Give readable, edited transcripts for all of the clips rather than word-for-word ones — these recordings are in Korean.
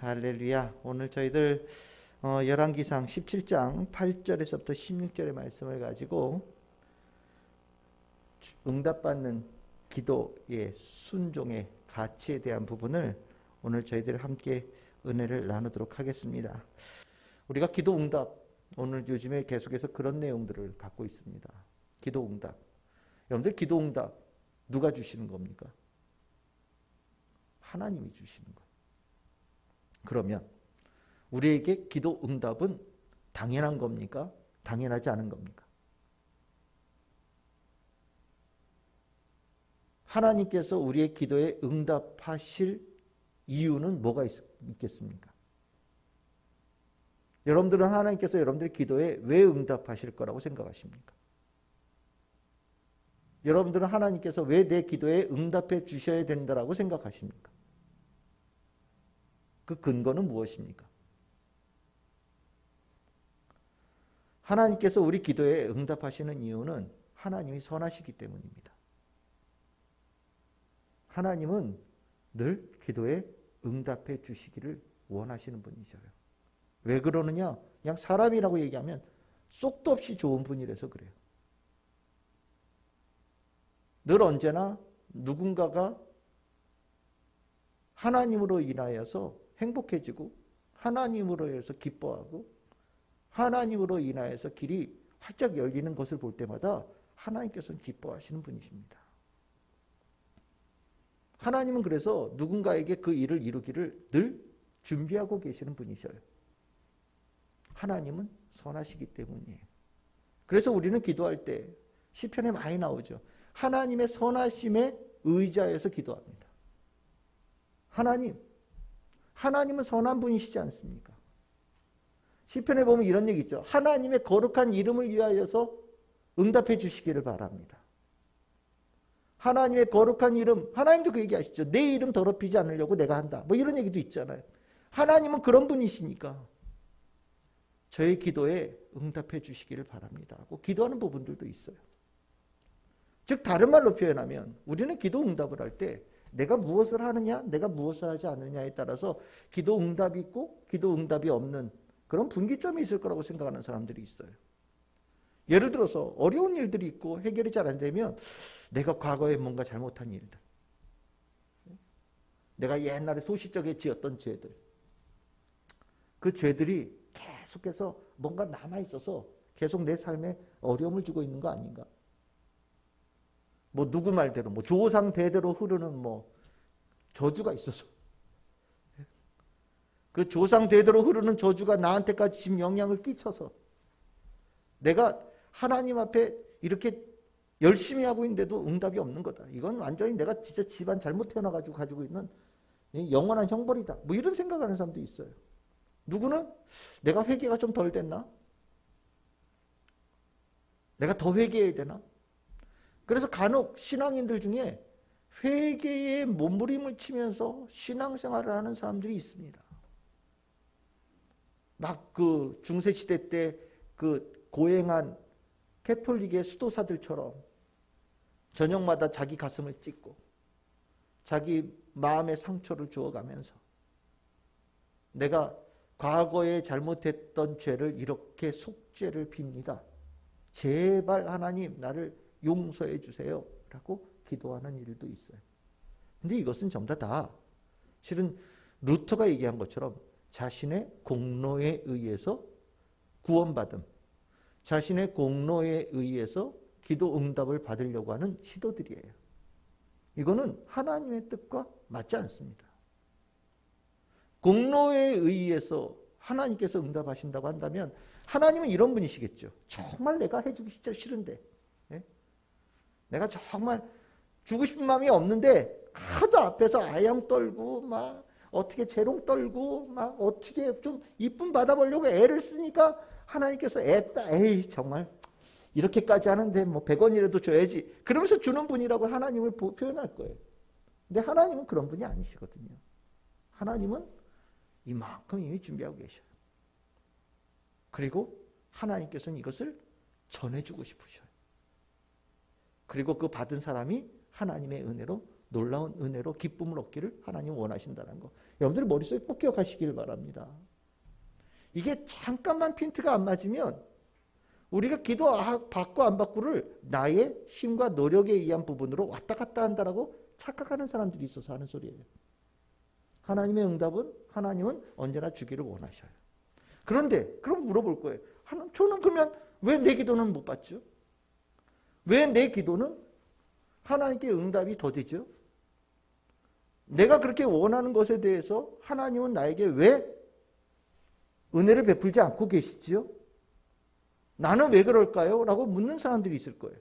할렐루야. 오늘 저희들 열왕기상 17장 8절에서부터 16절의 말씀을 가지고 응답받는 기도의 순종의 가치에 대한 부분을 오늘 저희들 함께 은혜를 나누도록 하겠습니다. 우리가 기도 응답, 오늘 요즘에 계속해서 그런 내용들을 갖고 있습니다. 기도 응답. 여러분들 기도 응답 누가 주시는 겁니까? 하나님이 주시는 거예요. 그러면 우리에게 기도 응답은 당연한 겁니까? 당연하지 않은 겁니까? 하나님께서 우리의 기도에 응답하실 이유는 뭐가 있겠습니까? 여러분들은 하나님께서 여러분들의 기도에 왜 응답하실 거라고 생각하십니까? 여러분들은 하나님께서 왜 내 기도에 응답해 주셔야 된다라고 생각하십니까? 그 근거는 무엇입니까? 하나님께서 우리 기도에 응답하시는 이유는 하나님이 선하시기 때문입니다. 하나님은 늘 기도에 응답해 주시기를 원하시는 분이셔요. 왜 그러느냐? 그냥 사람이라고 얘기하면 쏙도 없이 좋은 분이라서 그래요. 늘 언제나 누군가가 하나님으로 인하여서 행복해지고 하나님으로 인해서 기뻐하고 하나님으로 인하여서 길이 활짝 열리는 것을 볼 때마다 하나님께서는 기뻐하시는 분이십니다. 하나님은 그래서 누군가에게 그 일을 이루기를 늘 준비하고 계시는 분이셔요. 하나님은 선하시기 때문이에요. 그래서 우리는 기도할 때 시편에 많이 나오죠. 하나님의 선하심에 의지하여서 기도합니다. 하나님은 선한 분이시지 않습니까? 시편에 보면 이런 얘기 있죠. 하나님의 거룩한 이름을 위하여서 응답해 주시기를 바랍니다. 하나님의 거룩한 이름, 하나님도 그 얘기하시죠. 내 이름 더럽히지 않으려고 내가 한다. 뭐 이런 얘기도 있잖아요. 하나님은 그런 분이시니까 저의 기도에 응답해 주시기를 바랍니다 하고 기도하는 부분들도 있어요. 즉 다른 말로 표현하면 우리는 기도 응답을 할 때 내가 무엇을 하느냐, 내가 무엇을 하지 않느냐에 따라서 기도 응답이 있고 기도 응답이 없는 그런 분기점이 있을 거라고 생각하는 사람들이 있어요. 예를 들어서 어려운 일들이 있고 해결이 잘 안 되면 내가 과거에 뭔가 잘못한 일들, 내가 옛날에 소시적에 지었던 죄들, 그 죄들이 계속해서 뭔가 남아있어서 계속 내 삶에 어려움을 주고 있는 거 아닌가? 뭐 누구 말대로 뭐 조상 대대로 흐르는 뭐 저주가 있어서 그 조상 대대로 흐르는 저주가 나한테까지 지금 영향을 끼쳐서 내가 하나님 앞에 이렇게 열심히 하고 있는데도 응답이 없는 거다. 이건 완전히 내가 진짜 집안 잘못 태어나가지고 가지고 있는 영원한 형벌이다. 뭐 이런 생각하는 사람도 있어요. 누구는 내가 회개가 좀 덜 됐나? 내가 더 회개해야 되나? 그래서 간혹 신앙인들 중에 회개에 몸부림을 치면서 신앙생활을 하는 사람들이 있습니다. 막 그 중세시대 때 그 고행한 캐톨릭의 수도사들처럼 저녁마다 자기 가슴을 찢고 자기 마음의 상처를 주어가면서 내가 과거에 잘못했던 죄를 이렇게 속죄를 빕니다. 제발 하나님 나를 용서해 주세요 라고 기도하는 일도 있어요. 근데 이것은 전부 다 실은 루터가 얘기한 것처럼 자신의 공로에 의해서 구원받음, 자신의 공로에 의해서 기도 응답을 받으려고 하는 시도들이에요. 이거는 하나님의 뜻과 맞지 않습니다. 공로에 의해서 하나님께서 응답하신다고 한다면 하나님은 이런 분이시겠죠. 정말 내가 해주기 진짜 싫은데, 내가 정말 주고 싶은 마음이 없는데 하도 앞에서 아양 떨고 막 어떻게 재롱 떨고 막 어떻게 좀 이쁨 받아보려고 애를 쓰니까 하나님께서 에이 정말 이렇게까지 하는데 뭐 100원이라도 줘야지 그러면서 주는 분이라고 하나님을 표현할 거예요. 근데 하나님은 그런 분이 아니시거든요. 하나님은 이만큼 이미 준비하고 계셔요. 그리고 하나님께서는 이것을 전해주고 싶으셔요. 그리고 그 받은 사람이 하나님의 은혜로 놀라운 은혜로 기쁨을 얻기를 하나님 원하신다는 거. 여러분들이 머릿속에 꼭 기억하시길 바랍니다. 이게 잠깐만 핀트가 안 맞으면 우리가 기도 받고 안 받고를 나의 힘과 노력에 의한 부분으로 왔다 갔다 한다라고 착각하는 사람들이 있어서 하는 소리예요. 하나님의 응답은 하나님은 언제나 주기를 원하셔요. 그런데 그럼 물어볼 거예요. 저는 그러면 왜 내 기도는 못 받죠? 왜 내 기도는 하나님께 응답이 더디죠? 내가 그렇게 원하는 것에 대해서 하나님은 나에게 왜 은혜를 베풀지 않고 계시지요? 나는 왜 그럴까요? 라고 묻는 사람들이 있을 거예요.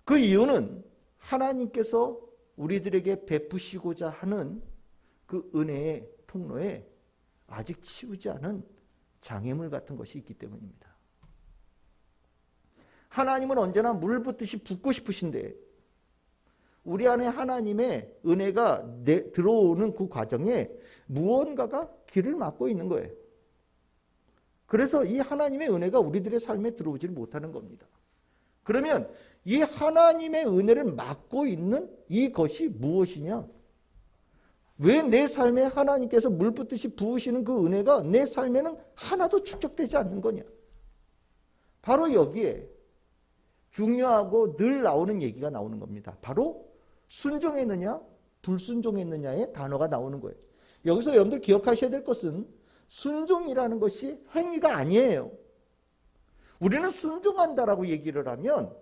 그 이유는 하나님께서 우리들에게 베푸시고자 하는 그 은혜의 통로에 아직 치우지 않은 장애물 같은 것이 있기 때문입니다. 하나님은 언제나 물 붓듯이 붓고 싶으신데 우리 안에 하나님의 은혜가 들어오는 그 과정에 무언가가 길을 막고 있는 거예요. 그래서 이 하나님의 은혜가 우리들의 삶에 들어오지를 못하는 겁니다. 그러면 이 하나님의 은혜를 막고 있는 이것이 무엇이냐? 왜 내 삶에 하나님께서 물 붓듯이 부으시는 그 은혜가 내 삶에는 하나도 축적되지 않는 거냐? 바로 여기에 중요하고 늘 나오는 얘기가 나오는 겁니다. 바로 순종했느냐 불순종했느냐의 단어가 나오는 거예요. 여기서 여러분들 기억하셔야 될 것은 순종이라는 것이 행위가 아니에요. 우리는 순종한다라고 얘기를 하면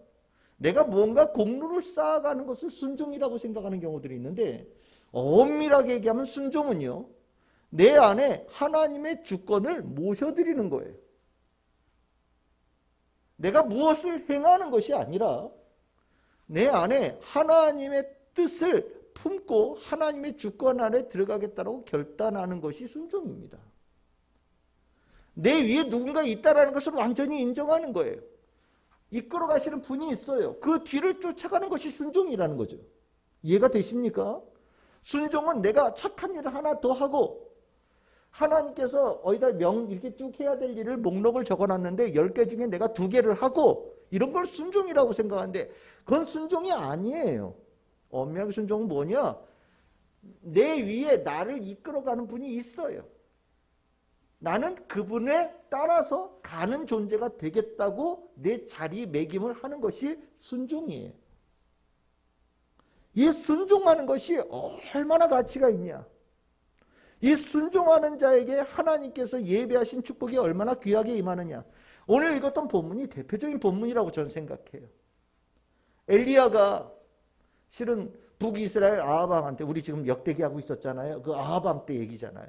내가 무언가 공로를 쌓아가는 것을 순종이라고 생각하는 경우들이 있는데 엄밀하게 얘기하면 순종은요, 내 안에 하나님의 주권을 모셔드리는 거예요. 내가 무엇을 행하는 것이 아니라 내 안에 하나님의 뜻을 품고 하나님의 주권 안에 들어가겠다고 결단하는 것이 순종입니다. 내 위에 누군가 있다는 것을 완전히 인정하는 거예요. 이끌어 가시는 분이 있어요. 그 뒤를 쫓아가는 것이 순종이라는 거죠. 이해가 되십니까? 순종은 내가 착한 일을 하나 더 하고 하나님께서 어디다 이렇게 쭉 해야 될 일을 목록을 적어놨는데 10개 중에 내가 2개를 하고 이런 걸 순종이라고 생각하는데 그건 순종이 아니에요. 엄밀하게 순종은 뭐냐? 내 위에 나를 이끌어가는 분이 있어요. 나는 그분에 따라서 가는 존재가 되겠다고 내 자리매김을 하는 것이 순종이에요. 이 순종하는 것이 얼마나 가치가 있냐? 이 순종하는 자에게 하나님께서 예배하신 축복이 얼마나 귀하게 임하느냐? 오늘 읽었던 본문이 대표적인 본문이라고 저는 생각해요. 엘리야가 실은 북이스라엘 아합 왕한테 우리 지금 역대기하고 있었잖아요. 그 아합 왕 때 얘기잖아요.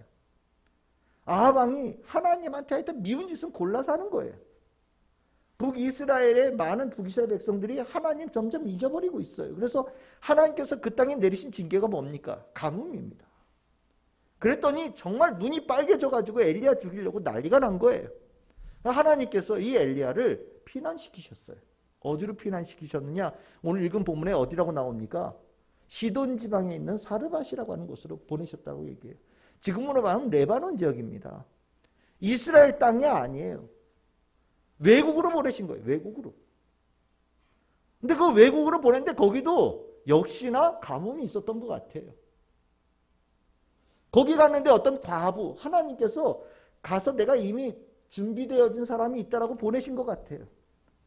아합 왕이 하나님한테 하여튼 미운 짓은 골라서 하는 거예요. 북이스라엘의 많은 북이스라엘 백성들이 하나님 점점 잊어버리고 있어요. 그래서 하나님께서 그 땅에 내리신 징계가 뭡니까? 가뭄입니다. 그랬더니 정말 눈이 빨개져가지고 엘리야 죽이려고 난리가 난 거예요. 하나님께서 이 엘리야를 피난시키셨어요. 어디로 피난시키셨느냐? 오늘 읽은 본문에 어디라고 나옵니까? 시돈 지방에 있는 사르밧이라고 하는 곳으로 보내셨다고 얘기해요. 지금으로 말하면 레바논 지역입니다. 이스라엘 땅이 아니에요. 외국으로 보내신 거예요. 외국으로. 근데 그 외국으로 보냈는데 거기도 역시나 가뭄이 있었던 것 같아요. 거기 갔는데 어떤 과부, 하나님께서 가서 내가 이미 준비되어진 사람이 있다라고 보내신 것 같아요.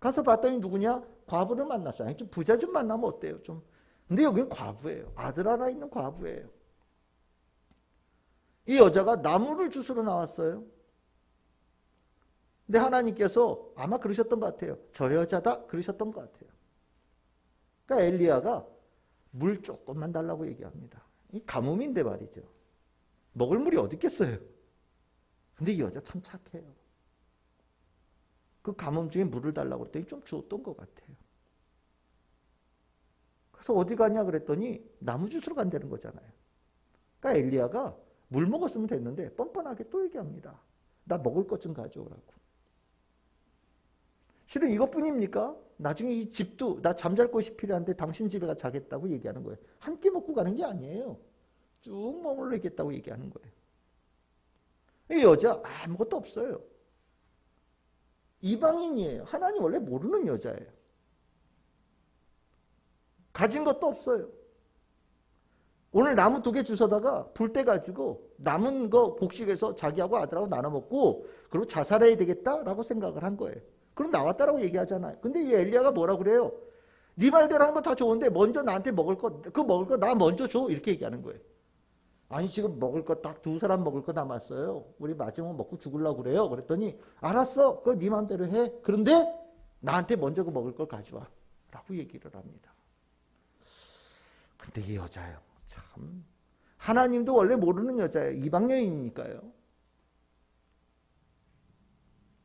가서 봤더니 누구냐? 과부를 만났어요. 아니, 좀 부자 좀 만나면 어때요? 좀. 근데 여기는 과부예요. 아들 하나 있는 과부예요. 이 여자가 나무를 주스러 나왔어요. 근데 하나님께서 아마 그러셨던 것 같아요. 저 여자다 그러셨던 것 같아요. 그러니까 엘리야가 물 조금만 달라고 얘기합니다. 이 가뭄인데 말이죠. 먹을 물이 어디 있겠어요. 근데 이 여자 참 착해요. 그 가뭄 중에 물을 달라고 그랬더니 좀 주었던 것 같아요. 그래서 어디 가냐 그랬더니 나무 주스러 간다는 거잖아요. 그러니까 엘리야가 물 먹었으면 됐는데 뻔뻔하게 또 얘기합니다. 나 먹을 것 좀 가져오라고. 실은 이것뿐입니까? 나중에 이 집도 나 잠잘 곳이 필요한데 당신 집에 가 자겠다고 얘기하는 거예요. 한 끼 먹고 가는 게 아니에요. 쭉 머물러 있겠다고 얘기하는 거예요. 이 여자 아무것도 없어요. 이방인이에요. 하나님 원래 모르는 여자예요. 가진 것도 없어요. 오늘 나무 2개 주워다가 불 때 가지고 남은 거 곡식에서 자기하고 아들하고 나눠 먹고 그리고 자살해야 되겠다라고 생각을 한 거예요. 그럼 나왔다라고 얘기하잖아요. 근데 이 엘리야가 뭐라 그래요? 네 말대로 하는 거 다 좋은데 먼저 나한테 먹을 거, 그 먹을 거 나 먼저 줘. 이렇게 얘기하는 거예요. 아니 지금 먹을 거 딱 2사람 먹을 거 남았어요. 우리 마지막 먹고 죽으려고 그래요. 그랬더니 알았어. 그거 네 마음대로 해. 그런데 나한테 먼저 그 먹을 걸 가져와. 라고 얘기를 합니다. 근데 이 여자요. 참 하나님도 원래 모르는 여자예요. 이방 여인이니까요.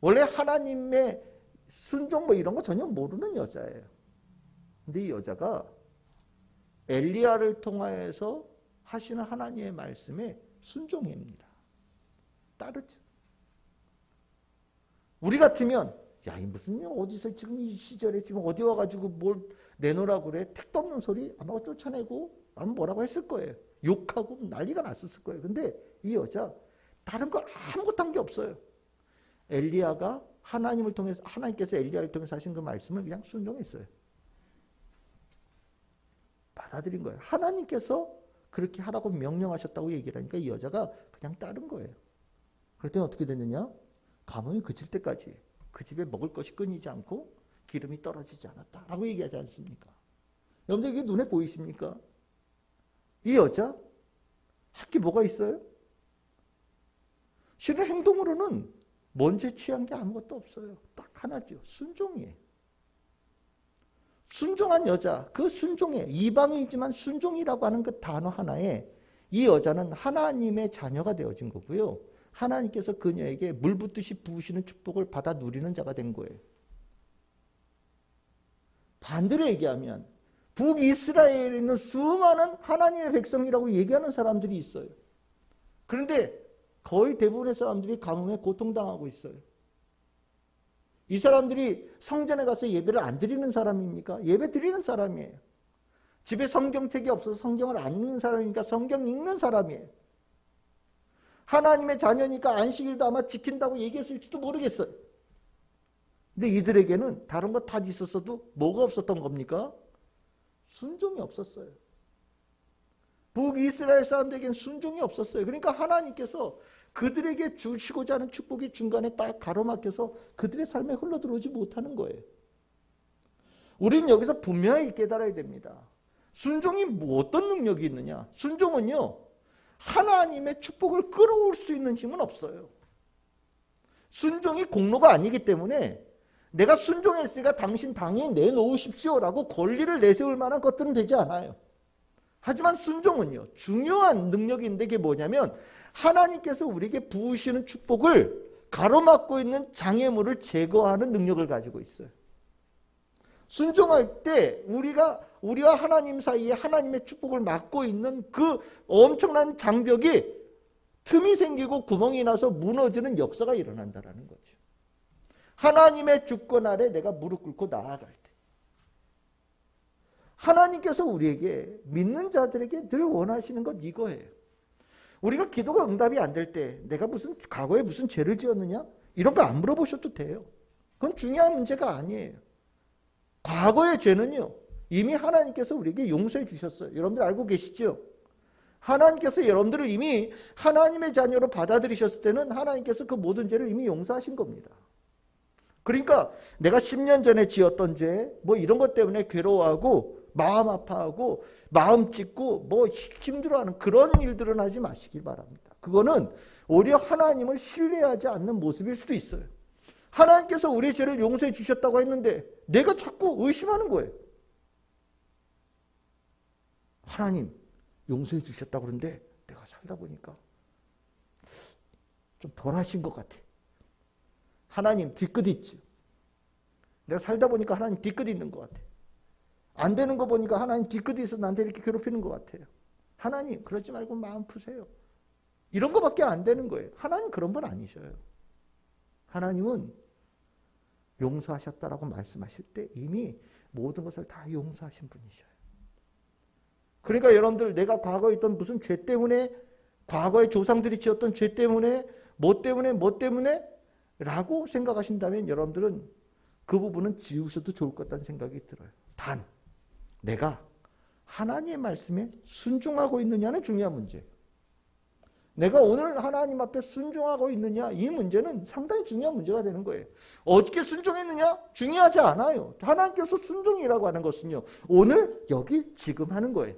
원래 하나님의 순종 뭐 이런 거 전혀 모르는 여자예요. 근데 이 여자가 엘리야를 통하여서 하시는 하나님의 말씀에 순종합니다. 따르죠. 우리 같으면 야, 이 무슨 어디서 지금 이 시절에 지금 어디 와가지고 뭘 내놓으라고 그래? 택도 없는 소리 아마 쫓아내고 아마 뭐라고 했을 거예요. 욕하고 난리가 났었을 거예요. 근데 이 여자 다른 거 아무것도 한 게 없어요. 엘리야가 하나님을 통해서 하나님께서 엘리야를 통해서 하신 그 말씀을 그냥 순종했어요. 받아들인 거예요. 하나님께서 그렇게 하라고 명령하셨다고 얘기를 하니까 이 여자가 그냥 따른 거예요. 그랬더니 어떻게 됐느냐? 가뭄이 그칠 때까지 그 집에 먹을 것이 끊이지 않고 기름이 떨어지지 않았다라고 얘기하지 않습니까? 여러분들 이게 눈에 보이십니까? 이 여자 할게 뭐가 있어요? 실은 행동으로는 먼저 취한 게 아무것도 없어요. 딱 하나죠. 순종이에요. 순종한 여자, 그 순종에 이방이지만 순종이라고 하는 그 단어 하나에 이 여자는 하나님의 자녀가 되어진 거고요. 하나님께서 그녀에게 물 붓듯이 부으시는 축복을 받아 누리는 자가 된 거예요. 반대로 얘기하면 북이스라엘에 있는 수많은 하나님의 백성이라고 얘기하는 사람들이 있어요. 그런데 거의 대부분의 사람들이 가뭄에 고통당하고 있어요. 이 사람들이 성전에 가서 예배를 안 드리는 사람입니까? 예배 드리는 사람이에요. 집에 성경책이 없어서 성경을 안 읽는 사람이니까 성경 읽는 사람이에요. 하나님의 자녀니까 안식일도 아마 지킨다고 얘기했을지도 모르겠어요. 근데 이들에게는 다른 거 다 있었어도 뭐가 없었던 겁니까? 순종이 없었어요. 북이스라엘 사람들에게는 순종이 없었어요. 그러니까 하나님께서 그들에게 주시고자 하는 축복이 중간에 딱 가로막혀서 그들의 삶에 흘러들어오지 못하는 거예요. 우리는 여기서 분명하게 깨달아야 됩니다. 순종이 뭐 어떤 능력이 있느냐? 순종은요, 하나님의 축복을 끌어올 수 있는 힘은 없어요. 순종이 공로가 아니기 때문에 내가 순종했으니까 당신 당연히 내놓으십시오라고 권리를 내세울 만한 것들은 되지 않아요. 하지만 순종은요, 중요한 능력인데 그게 뭐냐면 하나님께서 우리에게 부으시는 축복을 가로막고 있는 장애물을 제거하는 능력을 가지고 있어요. 순종할 때 우리와 하나님 사이에 하나님의 축복을 막고 있는 그 엄청난 장벽이 틈이 생기고 구멍이 나서 무너지는 역사가 일어난다는 거죠. 하나님의 주권 아래 내가 무릎 꿇고 나아갈 때 하나님께서 우리에게 믿는 자들에게 늘 원하시는 것 이거예요. 우리가 기도가 응답이 안 될 때 내가 과거에 무슨 죄를 지었느냐? 이런 거 안 물어보셔도 돼요. 그건 중요한 문제가 아니에요. 과거의 죄는요, 이미 하나님께서 우리에게 용서해 주셨어요. 여러분들 알고 계시죠? 하나님께서 여러분들을 이미 하나님의 자녀로 받아들이셨을 때는 하나님께서 그 모든 죄를 이미 용서하신 겁니다. 그러니까 내가 10년 전에 지었던 죄, 뭐 이런 것 때문에 괴로워하고 마음 아파하고 마음 찢고 뭐 힘들어하는 그런 일들은 하지 마시길 바랍니다. 그거는 오히려 하나님을 신뢰하지 않는 모습일 수도 있어요. 하나님께서 우리의 죄를 용서해 주셨다고 했는데 내가 자꾸 의심하는 거예요. 하나님 용서해 주셨다고 그러는데 내가 살다 보니까 좀 덜 하신 것 같아. 하나님 뒤끝 있지. 내가 살다 보니까 하나님 뒤끝 있는 것 같아. 안 되는 거 보니까 하나님 뒤끝이 있어 나한테 이렇게 괴롭히는 것 같아요. 하나님 그러지 말고 마음 푸세요. 이런 거밖에 안 되는 거예요. 하나님 그런 분 아니셔요. 하나님은 용서하셨다라고 말씀하실 때 이미 모든 것을 다 용서하신 분이셔요. 그러니까 여러분들 내가 과거에 있던 무슨 죄 때문에 과거의 조상들이 지었던 죄 때문에 뭐 때문에 라고 생각하신다면 여러분들은 그 부분은 지우셔도 좋을 것 같다는 생각이 들어요. 단 내가 하나님의 말씀에 순종하고 있느냐는 중요한 문제예요. 내가 오늘 하나님 앞에 순종하고 있느냐, 이 문제는 상당히 중요한 문제가 되는 거예요. 어떻게 순종했느냐? 중요하지 않아요. 하나님께서 순종이라고 하는 것은요, 오늘 여기 지금 하는 거예요.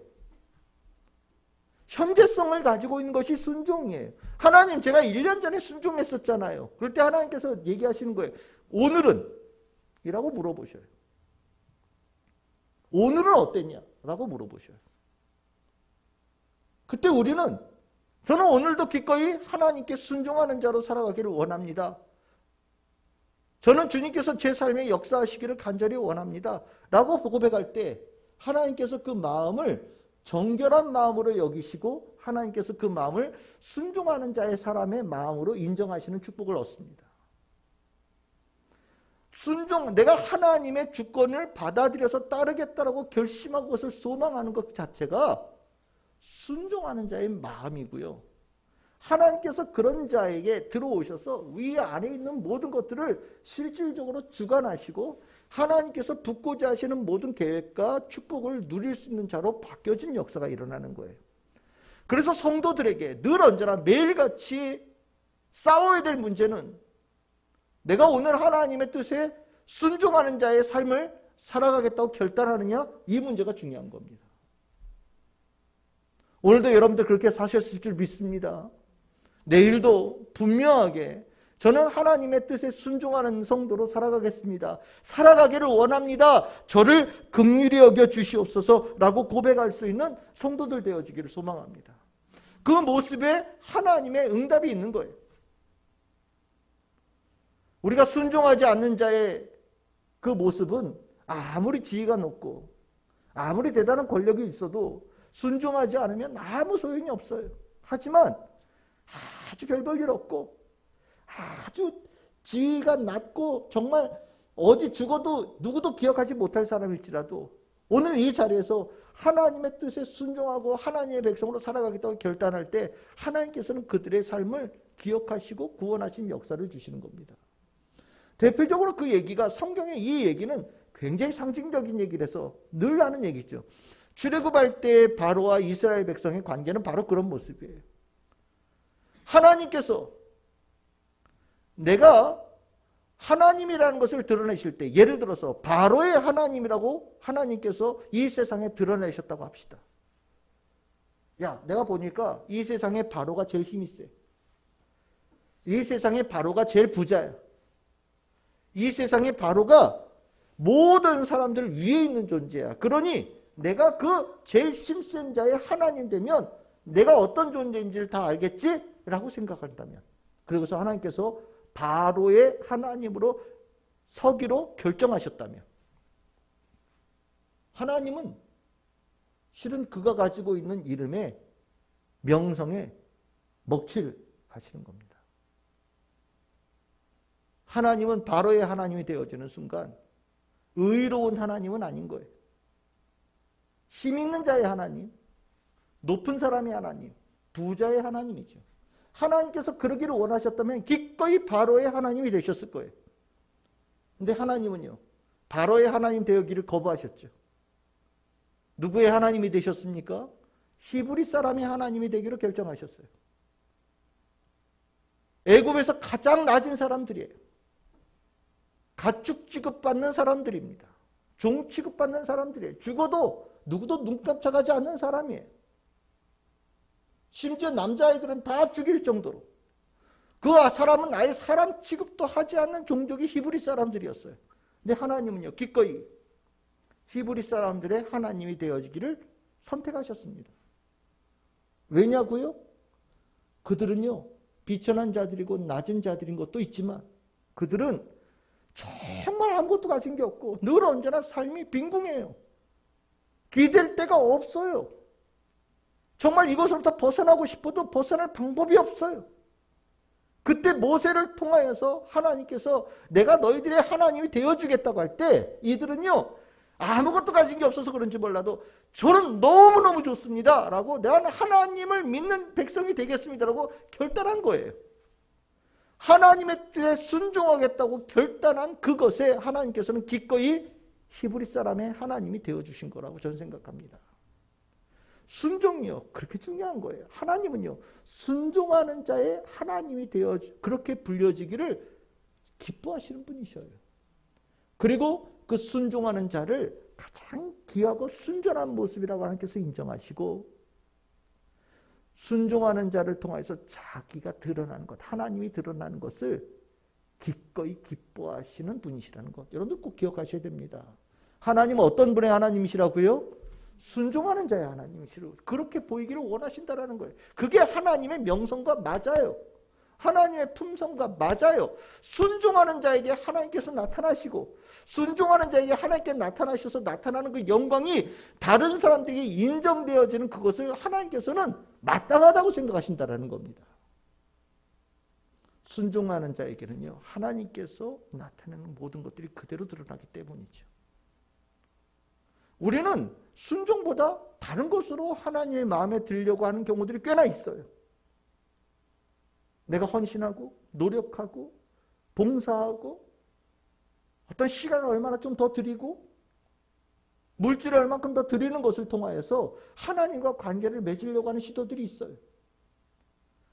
현재성을 가지고 있는 것이 순종이에요. 하나님, 제가 1년 전에 순종했었잖아요. 그럴 때 하나님께서 얘기하시는 거예요. 오늘은? 이라고 물어보셔요. 오늘은 어땠냐? 라고 물어보셔요. 그때 우리는, 저는 오늘도 기꺼이 하나님께 순종하는 자로 살아가기를 원합니다. 저는 주님께서 제 삶에 역사하시기를 간절히 원합니다. 라고 고백할 때 하나님께서 그 마음을 정결한 마음으로 여기시고 하나님께서 그 마음을 순종하는 자의 사람의 마음으로 인정하시는 축복을 얻습니다. 순종, 내가 하나님의 주권을 받아들여서 따르겠다라고 결심하고 그것을 소망하는 것 자체가 순종하는 자의 마음이고요. 하나님께서 그런 자에게 들어오셔서 위 안에 있는 모든 것들을 실질적으로 주관하시고 하나님께서 붓고자 하시는 모든 계획과 축복을 누릴 수 있는 자로 바뀌어진 역사가 일어나는 거예요. 그래서 성도들에게 늘 언제나 매일같이 싸워야 될 문제는 내가 오늘 하나님의 뜻에 순종하는 자의 삶을 살아가겠다고 결단하느냐, 이 문제가 중요한 겁니다. 오늘도 여러분들 그렇게 사셨을 줄 믿습니다. 내일도 분명하게 저는 하나님의 뜻에 순종하는 성도로 살아가겠습니다. 살아가기를 원합니다. 저를 긍휼히 여겨 주시옵소서라고 고백할 수 있는 성도들 되어지기를 소망합니다. 그 모습에 하나님의 응답이 있는 거예요. 우리가 순종하지 않는 자의 그 모습은 아무리 지위가 높고 아무리 대단한 권력이 있어도 순종하지 않으면 아무 소용이 없어요. 하지만 아주 별 볼 일 없고 아주 지위가 낮고 정말 어디 죽어도 누구도 기억하지 못할 사람일지라도 오늘 이 자리에서 하나님의 뜻에 순종하고 하나님의 백성으로 살아가겠다고 결단할 때 하나님께서는 그들의 삶을 기억하시고 구원하신 역사를 주시는 겁니다. 대표적으로 그 얘기가, 성경의 이 얘기는 굉장히 상징적인 얘기라서 늘 하는 얘기죠. 출애굽할 때 바로와 이스라엘 백성의 관계는 바로 그런 모습이에요. 하나님께서 내가 하나님이라는 것을 드러내실 때, 예를 들어서 바로의 하나님이라고 하나님께서 이 세상에 드러내셨다고 합시다. 야, 내가 보니까 이 세상에 바로가 제일 힘이 세. 이 세상에 바로가 제일 부자야. 이 세상에 바로가 모든 사람들 위에 있는 존재야. 그러니 내가 그 제일 힘센 자의 하나님 되면 내가 어떤 존재인지를 다 알겠지? 라고 생각한다면, 그리고서 하나님께서 바로의 하나님으로 서기로 결정하셨다면, 하나님은 실은 그가 가지고 있는 이름에, 명성에 먹칠하시는 겁니다. 하나님은 바로의 하나님이 되어지는 순간 의로운 하나님은 아닌 거예요. 힘 있는 자의 하나님, 높은 사람의 하나님, 부자의 하나님이죠. 하나님께서 그러기를 원하셨다면 기꺼이 바로의 하나님이 되셨을 거예요. 근데 하나님은요, 바로의 하나님 되기를 거부하셨죠. 누구의 하나님이 되셨습니까? 히브리 사람의 하나님이 되기로 결정하셨어요. 애굽에서 가장 낮은 사람들이에요. 가축 취급받는 사람들입니다. 종 취급받는 사람들이에요. 죽어도 누구도 눈 깜짝하지 않는 사람이에요. 심지어 남자아이들은 다 죽일 정도로. 그 사람은 아예 사람 취급도 하지 않는 종족이 히브리 사람들이었어요. 근데 하나님은요, 기꺼이 히브리 사람들의 하나님이 되어지기를 선택하셨습니다. 왜냐고요? 그들은요, 비천한 자들이고 낮은 자들인 것도 있지만 그들은 정말 아무것도 가진 게 없고 늘 언제나 삶이 빈궁해요. 기댈 데가 없어요. 정말 이것으로부터 벗어나고 싶어도 벗어날 방법이 없어요. 그때 모세를 통하여서 하나님께서 내가 너희들의 하나님이 되어주겠다고 할 때 이들은요, 아무것도 가진 게 없어서 그런지 몰라도 저는 너무너무 좋습니다 라고 내가 하나님을 믿는 백성이 되겠습니다 라고 결단한 거예요. 하나님의 뜻에 순종하겠다고 결단한 그것에 하나님께서는 기꺼이 히브리 사람의 하나님이 되어주신 거라고 저는 생각합니다. 순종이요. 그렇게 중요한 거예요. 하나님은요. 순종하는 자의 하나님이 되어 그렇게 불려지기를 기뻐하시는 분이셔요. 그리고 그 순종하는 자를 가장 귀하고 순전한 모습이라고 하나님께서 인정하시고 순종하는 자를 통해서 자기가 드러나는 것, 하나님이 드러나는 것을 기꺼이 기뻐하시는 분이시라는 것. 여러분들 꼭 기억하셔야 됩니다. 하나님은 어떤 분의 하나님이시라고요? 순종하는 자의 하나님이시라고. 그렇게 보이기를 원하신다라는 거예요. 그게 하나님의 명성과 맞아요. 하나님의 품성과 맞아요. 순종하는 자에게 하나님께서 나타나시고 순종하는 자에게 하나님께 나타나셔서 나타나는 그 영광이 다른 사람들에게 인정되어지는 그것을 하나님께서는 마땅하다고 생각하신다라는 겁니다. 순종하는 자에게는요, 하나님께서 나타내는 모든 것들이 그대로 드러나기 때문이죠. 우리는 순종보다 다른 것으로 하나님의 마음에 들려고 하는 경우들이 꽤나 있어요. 내가 헌신하고 노력하고 봉사하고 어떤 시간을 얼마나 좀 더 드리고 물질을 얼만큼 더 드리는 것을 통하여서 하나님과 관계를 맺으려고 하는 시도들이 있어요.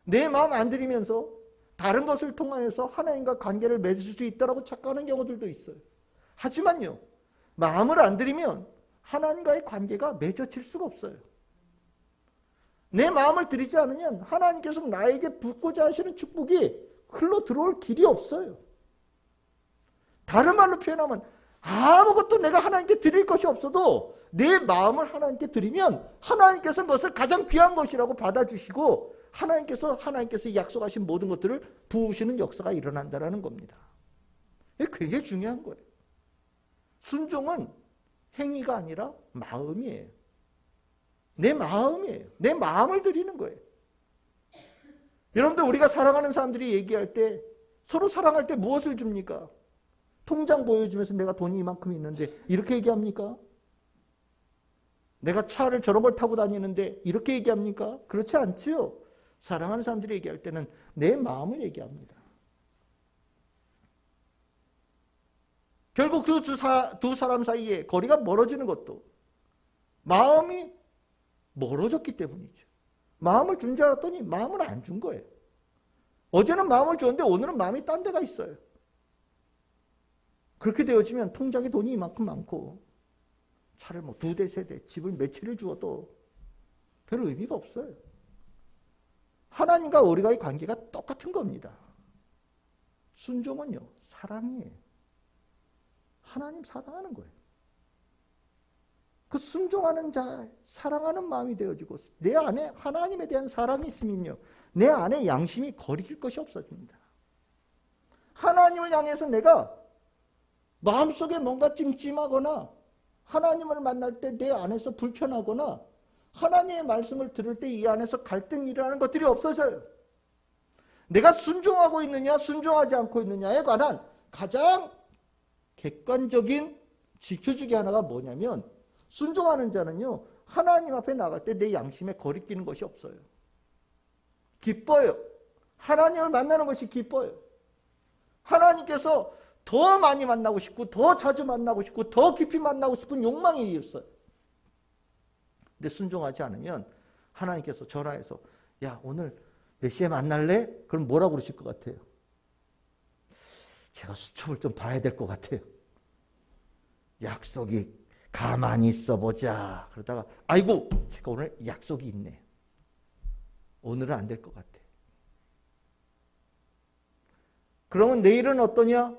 내 마음 안 드리면서 다른 것을 통하여서 하나님과 관계를 맺을 수 있다고 착각하는 경우들도 있어요. 하지만요, 마음을 안 드리면 하나님과의 관계가 맺어질 수가 없어요. 내 마음을 드리지 않으면 하나님께서 나에게 붓고자 하시는 축복이 흘러 들어올 길이 없어요. 다른 말로 표현하면 아무것도 내가 하나님께 드릴 것이 없어도 내 마음을 하나님께 드리면 하나님께서 그것을 가장 귀한 것이라고 받아주시고 하나님께서 약속하신 모든 것들을 부으시는 역사가 일어난다는 겁니다. 이게 굉장히 중요한 거예요. 순종은 행위가 아니라 마음이에요. 내 마음이에요. 내 마음을 드리는 거예요. 여러분들 우리가 사랑하는 사람들이 얘기할 때 서로 사랑할 때 무엇을 줍니까? 통장 보여주면서 내가 돈이 이만큼 있는데 이렇게 얘기합니까? 내가 차를 저런 걸 타고 다니는데 이렇게 얘기합니까? 그렇지 않지요. 사랑하는 사람들이 얘기할 때는 내 마음을 얘기합니다. 결국 그 두 사람 사이에 거리가 멀어지는 것도 마음이 멀어졌기 때문이죠. 마음을 준 줄 알았더니 마음을 안 준 거예요. 어제는 마음을 줬는데 오늘은 마음이 딴 데가 있어요. 그렇게 되어지면 통장에 돈이 이만큼 많고 차를 뭐 2대, 3대, 집을 몇 채를 주어도 별 의미가 없어요. 하나님과 우리와의 관계가 똑같은 겁니다. 순종은요, 사랑이에요. 하나님 사랑하는 거예요. 그 순종하는 자, 사랑하는 마음이 되어지고 내 안에 하나님에 대한 사랑이 있으면요, 내 안에 양심이 거리길 것이 없어집니다. 하나님을 향해서 내가 마음속에 뭔가 찜찜하거나 하나님을 만날 때 내 안에서 불편하거나 하나님의 말씀을 들을 때 이 안에서 갈등이 일어나는 것들이 없어져요. 내가 순종하고 있느냐 순종하지 않고 있느냐에 관한 가장 객관적인 지표주기 하나가 뭐냐면 순종하는 자는요, 하나님 앞에 나갈 때 내 양심에 거리끼는 것이 없어요. 기뻐요. 하나님을 만나는 것이 기뻐요. 하나님께서 더 많이 만나고 싶고 더 자주 만나고 싶고 더 깊이 만나고 싶은 욕망이 있어요. 근데 순종하지 않으면 하나님께서 전화해서 야, 오늘 몇 시에 만날래? 그럼 뭐라고 그러실 것 같아요? 제가 수첩을 좀 봐야 될 것 같아요. 약속이 가만히 있어보자. 그러다가 아이고, 제가 오늘 약속이 있네. 오늘은 안 될 것 같아. 그러면 내일은 어떠냐?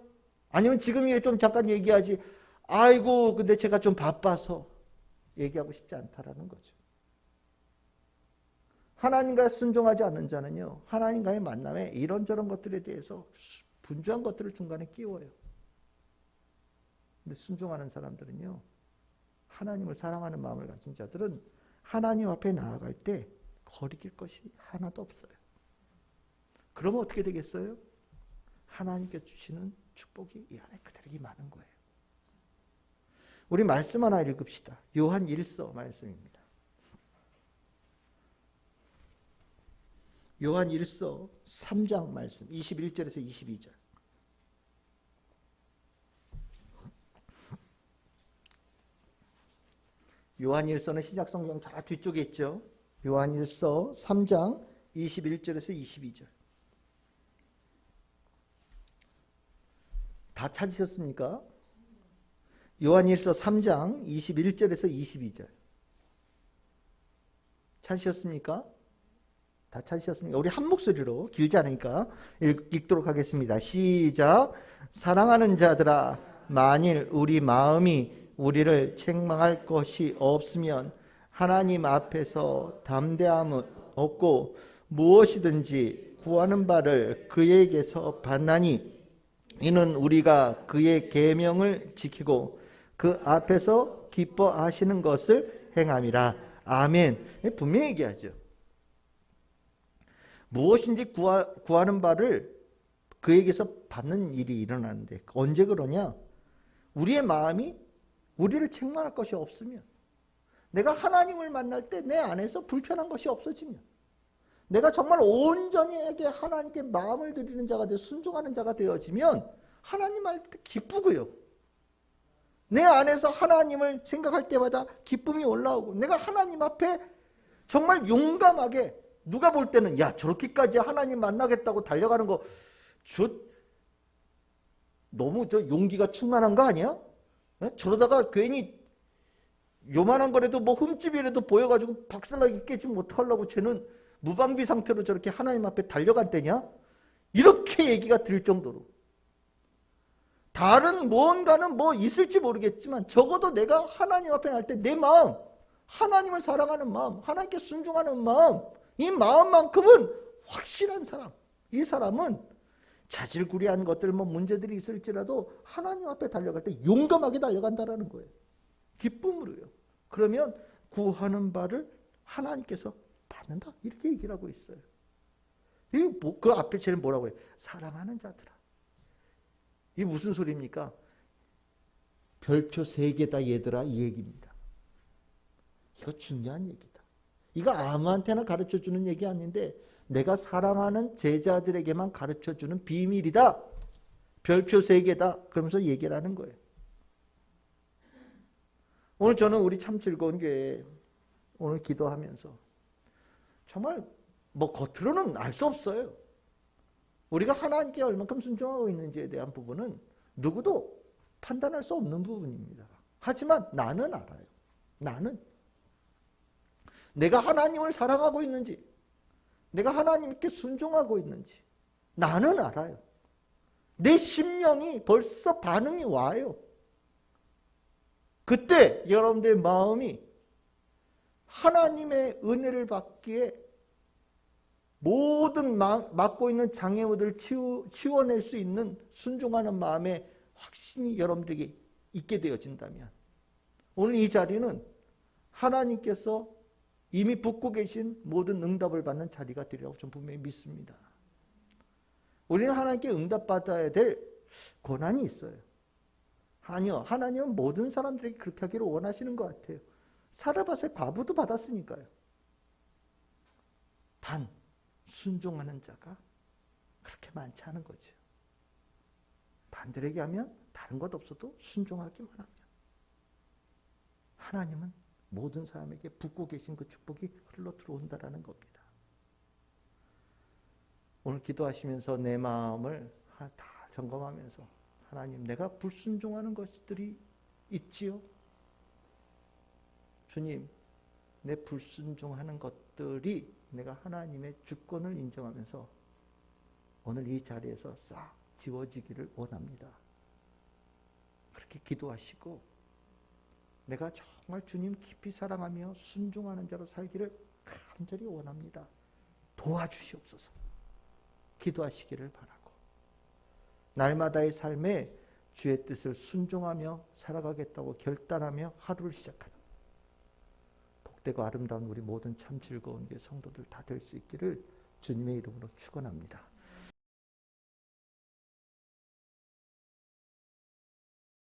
아니면 지금이라 좀 잠깐 얘기하지. 아이고, 근데 제가 좀 바빠서 얘기하고 싶지 않다라는 거죠. 하나님과 순종하지 않는 자는요, 하나님과의 만남에 이런저런 것들에 대해서 분주한 것들을 중간에 끼워요. 근데 순종하는 사람들은요, 하나님을 사랑하는 마음을 가진 자들은 하나님 앞에 나아갈 때 거리낄 것이 하나도 없어요. 그러면 어떻게 되겠어요? 하나님께 주시는 축복이 이 안에 그대로 임하는 거예요. 우리 말씀 하나 읽읍시다. 요한 1서 말씀입니다. 요한 1서 3장 말씀 21절에서 22절. 요한일서는 신약성경 다 뒤쪽에 있죠. 요한일서 3장 21절에서 22절. 다 찾으셨습니까? 요한일서 3장 21절에서 22절. 찾으셨습니까? 다 찾으셨습니까? 우리 한 목소리로, 길지 않으니까 읽도록 하겠습니다. 시작. 사랑하는 자들아, 만일 우리 마음이 우리를 책망할 것이 없으면 하나님 앞에서 담대함을 얻고 무엇이든지 구하는 바를 그에게서 받나니 이는 우리가 그의 계명을 지키고 그 앞에서 기뻐하시는 것을 행함이라. 아멘. 분명히 얘기하죠. 무엇인지 구하는 바를 그에게서 받는 일이 일어나는데 언제 그러냐? 우리의 마음이 우리를 책망할 것이 없으면, 내가 하나님을 만날 때 내 안에서 불편한 것이 없어지면, 내가 정말 온전히 하나님께 마음을 드리는 자가 되어 순종하는 자가 되어지면 하나님 말 때 기쁘고요. 내 안에서 하나님을 생각할 때마다 기쁨이 올라오고, 내가 하나님 앞에 정말 용감하게, 누가 볼 때는 야 저렇게까지 하나님 만나겠다고 달려가는 거 너무 용기가 충만한 거 아니야? 저러다가 괜히 요만한 거라도 뭐 흠집이라도 보여가지고 박살나게 깨지면 어떡하려고 쟤는 무방비 상태로 저렇게 하나님 앞에 달려간 때냐? 이렇게 얘기가 들 정도로. 다른 무언가는 뭐 있을지 모르겠지만 적어도 내가 하나님 앞에 날 때 내 마음, 하나님을 사랑하는 마음, 하나님께 순종하는 마음, 이 마음만큼은 확실한 사람. 이 사람은 자질구레한 것들, 뭐 문제들이 있을지라도 하나님 앞에 달려갈 때 용감하게 달려간다라는 거예요. 기쁨으로요. 그러면 구하는 바를 하나님께서 받는다. 이렇게 얘기를 하고 있어요. 그 앞에 쟤는 뭐라고 해요? 사랑하는 자들아. 이게 무슨 소리입니까? 별표 3개다 얘들아, 이 얘기입니다. 이거 중요한 얘기다. 이거 아무한테나 가르쳐주는 얘기 아닌데 내가 사랑하는 제자들에게만 가르쳐주는 비밀이다. 별표 3개다. 그러면서 얘기를 하는 거예요. 오늘 저는 우리 참 즐거운 교회 오늘 기도하면서 정말 뭐 겉으로는 알 수 없어요. 우리가 하나님께 얼만큼 순종하고 있는지에 대한 부분은 누구도 판단할 수 없는 부분입니다. 하지만 나는 알아요. 나는 내가 하나님을 사랑하고 있는지, 내가 하나님께 순종하고 있는지 나는 알아요. 내 심령이 벌써 반응이 와요. 그때 여러분들의 마음이 하나님의 은혜를 받기에 모든 맡고 있는 장애물들을 치워낼 수 있는 순종하는 마음에 확신이 여러분들에게 있게 되어진다면 오늘 이 자리는 하나님께서 이미 붓고 계신 모든 응답을 받는 자리가 되리라고 저는 분명히 믿습니다. 우리는 하나님께 응답받아야 될 고난이 있어요. 아니요. 하나님은 모든 사람들에게 그렇게 하기를 원하시는 것 같아요. 사르밧의 과부도 받았으니까요. 단 순종하는 자가 그렇게 많지 않은 거죠. 반들에게 하면 다른 것 없어도 순종하기만 하면 하나님은 모든 사람에게 붓고 계신 그 축복이 흘러 들어온다라는 겁니다. 오늘 기도하시면서 내 마음을 다 점검하면서 하나님, 내가 불순종하는 것들이 있지요? 주님, 내 불순종하는 것들이 내가 하나님의 주권을 인정하면서 오늘 이 자리에서 싹 지워지기를 원합니다. 그렇게 기도하시고 내가 정말 주님 깊이 사랑하며 순종하는 자로 살기를 간절히 원합니다. 도와주시옵소서. 기도하시기를 바라고 날마다의 삶에 주의 뜻을 순종하며 살아가겠다고 결단하며 하루를 시작하는 복되고 아름다운 우리 모든 참 즐거운 성도들 다 될 수 있기를 주님의 이름으로 축원합니다.